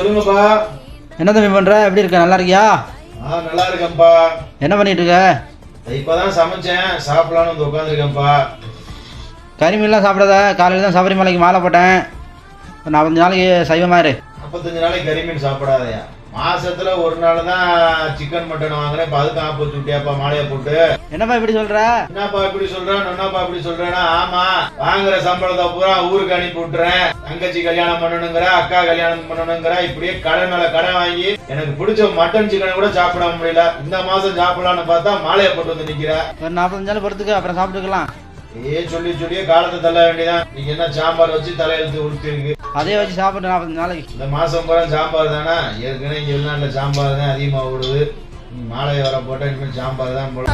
சொல்லுங்கப்பா. என்ன தம்பி பண்ற? எப்படி இருக்க? நல்லா இருக்கியா? நல்லா இருக்கேன்ப்பா. என்ன பண்ணிட்டு இருக்க? இப்பதான் சமைச்சேன், சாப்பிடலான்னு வந்து உட்காந்துருக்கேன்ப்பா. கறிமீன்லாம் சாப்பிடாத. காலையில் தான் சபரிமலைக்கு மாலை போட்டேன். 45 நாளைக்கு சைவமா இரு. 45 நாளைக்கு கறிமீன் சாப்பிடாதயா? மாசத்துல ஒரு நாள் தான் சிக்கன் மட்டன் வாங்குறேன். இப்ப அதுக்கு ஆப்பு சுட்டியாப்பா மாலையா போட்டு. என்னப்பா இப்படி சொல்ற? என்னப்பா இப்படி சொல்றேன்? என்னப்பா இப்படி சொல்றேன்னா, ஆமா வாங்குற சம்பளத்தை பூரா ஊருக்கு அனுப்பி விட்டுறேன். தங்கச்சி கல்யாணம் பண்ணணுங்கிற, அக்கா கல்யாணம் பண்ணணுங்கிற, இப்படியே கடன் மேல கடன் வாங்கி எனக்கு பிடிச்ச மட்டன் சிக்கனை கூட சாப்பிட முடியல. இந்த மாசம் சாப்பிடலான்னு பார்த்தா மாலையா போட்டு வந்து நிக்கிற. ஒரு 45 நாள் பொறுத்துக்கு, அப்புறம் சாப்பிட்டுக்கலாம். சொல்லியே காலத்தை தள்ள வேண்டியதான். நீங்க என்ன சாம்பார் வச்சு தலையெழுத்து உடுத்திருக்கு. அதே வச்சு சாப்பிட்டு 45 நாளைக்கு. இந்த மாசம் பூரா சாம்பார் தானே. ஏற்கனவே இங்க வெளிநாட்டுல சாம்பார் தான் அதிகமா ஓடுது. மாலை வர போட்டா இனிமேல் சாம்பார் தான் போட.